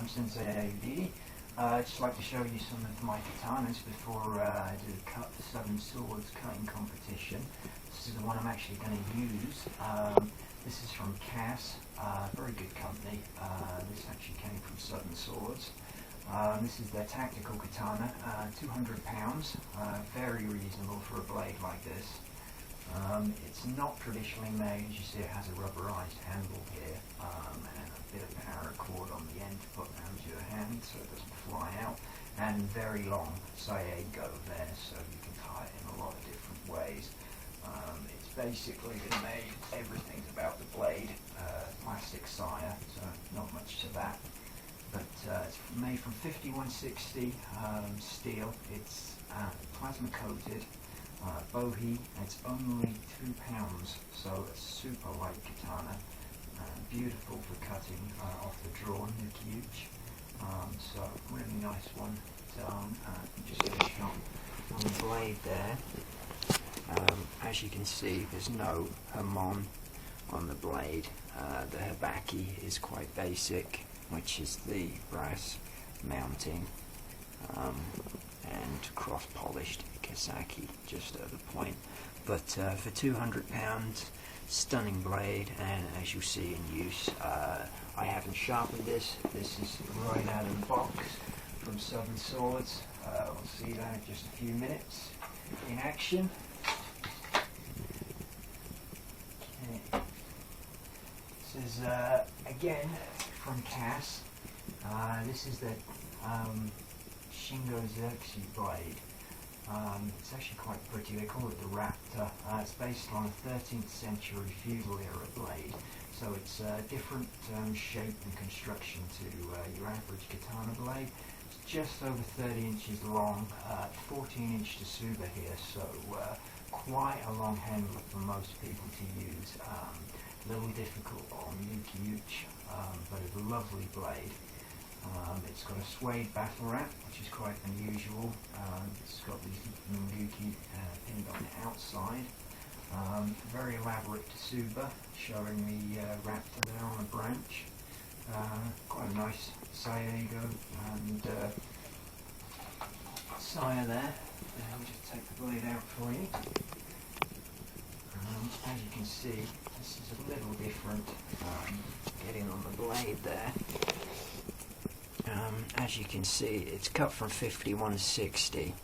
Sensei D Eady. I'd just like to show you some of my katanas before I do the Southern Swords cutting competition. This is the one I'm actually going to use. This is from Cass, very good company. This actually came from Southern Swords. This is their tactical katana, 200 pounds, very reasonable for a blade like this. It's not traditionally made. As you see, it has a rubberized handle here and a bit of paracord on the end to put around your hand so it doesn't fly out, and very long go there so you can tie it in a lot of different ways. It's basically been made, everything's about the blade, plastic sire, so not much to that. But it's made from 5160 steel. It's plasma coated. Bohi, it's only 2 pounds, so a super light katana, beautiful for cutting off the draw, nuki-uchi. So really nice one done. Just get a shot on the blade there. As you can see, there's no hamon on the blade. The habaki is quite basic, which is the brass mounting, and cross-polished Kasaki just at the point. But for 200 pounds, stunning blade, and as you'll see in use, I haven't sharpened this. This is right out of the box from Southern Swords. We'll see that in just a few minutes in action. Okay. This is again from Cass. This is the Shingo Xerxes blade. It's actually quite pretty. They call it the Raptor. It's based on a 13th century feudal era blade, so it's different shape and construction to your average katana blade. It's just over 30 inches long, 14-inch Tsuba here, so quite a long handle for most people to use. A little difficult on yuki-uchi, but a lovely blade. It's got a suede battle wrap, which is quite unusual. It's got these Munguki pinned on the outside. Very elaborate Tsuba, showing the raptor there on a branch. Quite a nice Sayago and saya there. I'll just take the blade out for you. As you can see, this is a little different getting on the blade there. As you can see, it's cut from 5160.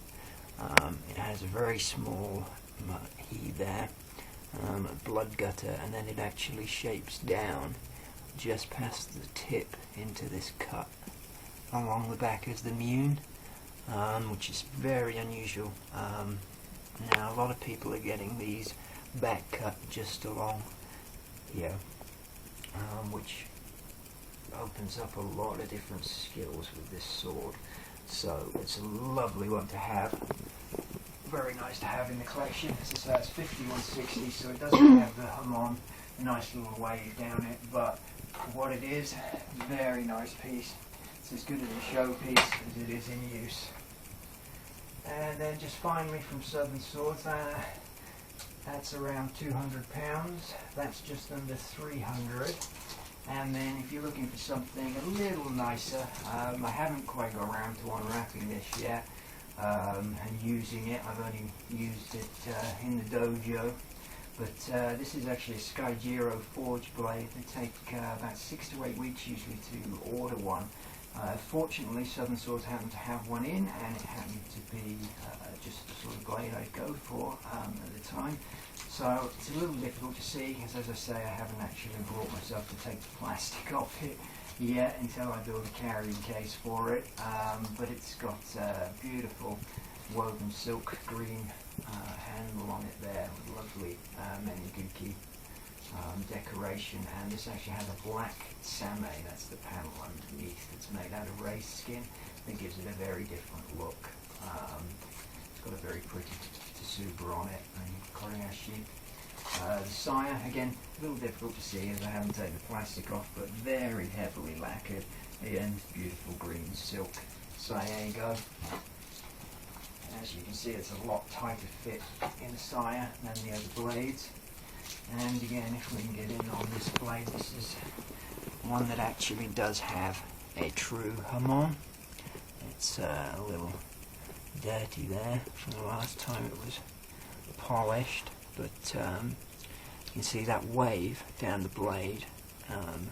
It has a very small he there, a blood gutter, and then it actually shapes down just past the tip into this cut along the back as the mune, which is very unusual. Now a lot of people are getting these back cut just along here, which opens up a lot of different skills with this sword, so it's a lovely one to have. Very nice to have in the collection. As I say, it's 5160, so it doesn't have the hamon, nice little wave down it, but what it is, very nice piece. It's as good as a showpiece as it is in use. And then just finally from Southern Swords, that's around 200 pounds. That's just under 300. And then if you're looking for something a little nicer, I haven't quite got around to unwrapping this yet and using it. I've only used it in the dojo. But this is actually a Skyjiro forge blade. They take about 6 to 8 weeks usually to order one. Fortunately, Southern Swords happened to have one in, and it happened to be just the sort of blade I'd go for at the time. So it's a little difficult to see, because as I say, I haven't actually brought myself to take the plastic off it yet until I build a carrying case for it. But it's got beautiful woven silk green handle on it there with lovely Meniguki decoration, and this actually has a black same, that's the panel underneath, that's made out of race skin. That gives it a very different look. It's got a very pretty Tsuba on it, and Koreashi. The saya, again, a little difficult to see as I haven't taken the plastic off, but very heavily lacquered. Again, beautiful green silk Sayago. As you can see, it's a lot tighter fit in the saya than the other blades. And again, if we can get in on this blade, this is one that actually does have a true hamon. It's a little dirty there from the last time it was polished, but you can see that wave down the blade, and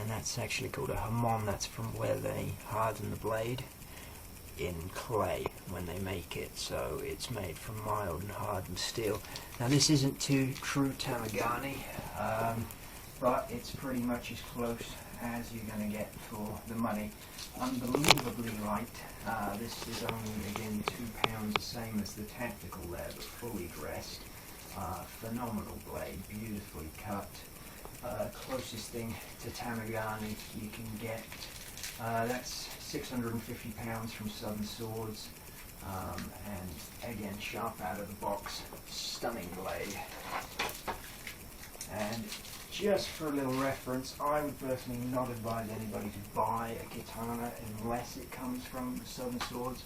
that's actually called a hamon. That's from where they harden the blade in clay when they make it, so it's made from mild and hardened steel. Now this isn't too true Tamagani, but it's pretty much as close as you're going to get for the money. Unbelievably light. This is only, again, £2, the same as the tactical there, but fully dressed. Phenomenal blade, beautifully cut. Closest thing to Tamagani you can get. That's £650 from Southern Swords, and again, sharp out of the box, stunning blade. And just for a little reference, I would personally not advise anybody to buy a katana unless it comes from Southern Swords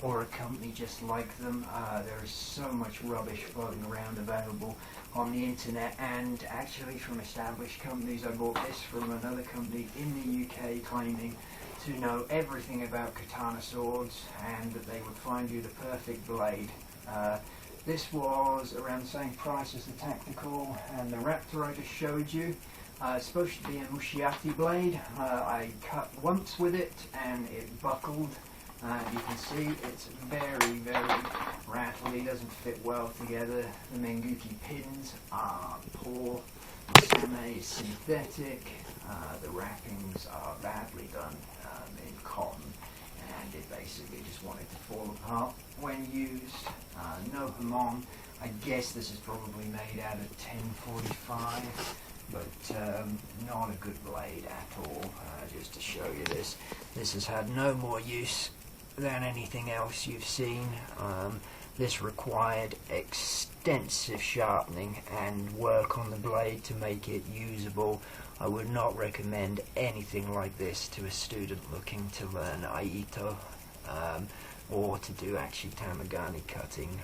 or a company just like them. There is so much rubbish floating around available on the internet, and actually from established companies. I bought this from another company in the UK claiming to know everything about katana swords and that they would find you the perfect blade. This was around the same price as the tactical and the Raptor I just showed you. It's supposed to be a Mushiati blade. I cut once with it and it buckled. You can see it's very, very rattly, doesn't fit well together. The Menguki pins are poor. The Same is synthetic. The wrappings are badly done in cotton, and it basically just wanted to fall apart when used. No hamon. I guess this is probably made out of 1045, but not a good blade at all. Just to show you this has had no more use than anything else you've seen. This required extensive sharpening and work on the blade to make it usable. I would not recommend anything like this to a student looking to learn Aito, or to do actually Tamagani cutting.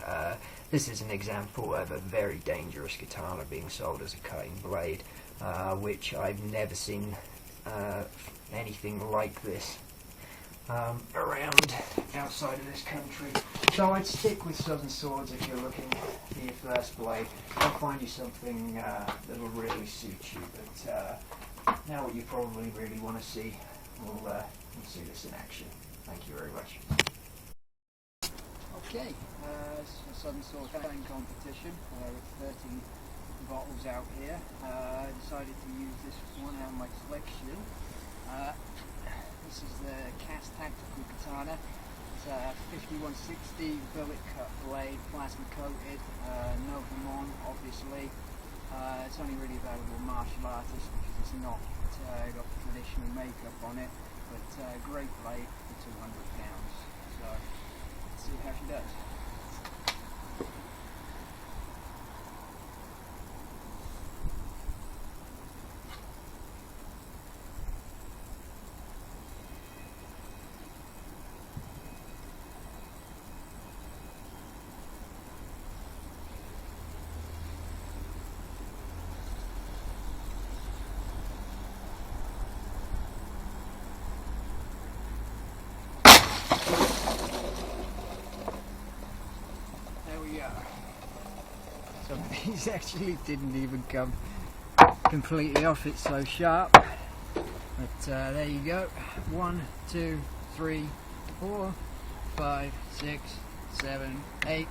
This is an example of a very dangerous katana being sold as a cutting blade, which I've never seen anything like this around outside of this country. So I'd stick with Southern Swords if you're looking for your first blade. I'll find you something that'll really suit you, but now what you probably really want to see, we'll see this in action. Thank you very much. Okay, Southern Sword Cutting competition with 13 bottles out here. I decided to use this one out of my collection. This is the Cast Tactical Katana. It's a 5160 billet cut blade, plasma coated, no hamon obviously. It's only really available martial artists because it's not got traditional makeup on it, but great blade for £200. So let's see how she does. Some of these actually didn't even come completely off, it's so sharp. But there you go. 1, 2, 3, 4, 5, 6, 7, 8,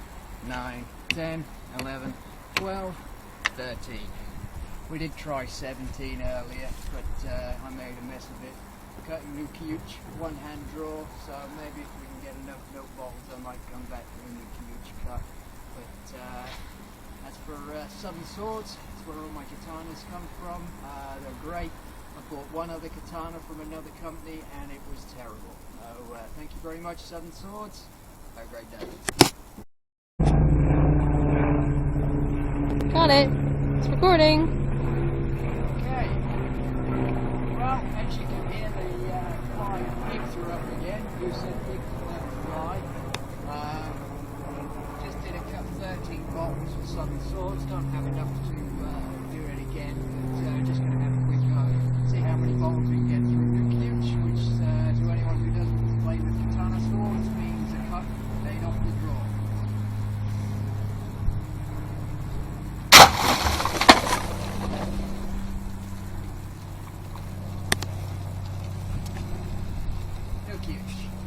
9, 10, 11, 12, 13. We did try 17 earlier, but I made a mess of it. Cutting new Kyuch, one hand draw, so maybe if we can get enough milk bottles I might come back to a new Kyuch cut. But as for Southern Swords, that's where all my katanas come from. They're great. I bought one other katana from another company and it was terrible. So thank you very much, Southern Swords. Have a great day. Got it. It's recording. Okay. Well, as you can hear, the 5 pigs are up again. You said pigs will let them fly. Just did a cut 13 bottles with Southern Swords. Don't have enough to do it again, but just going to have a quick go. See how many bottles we can get through the Kyuch, which gift.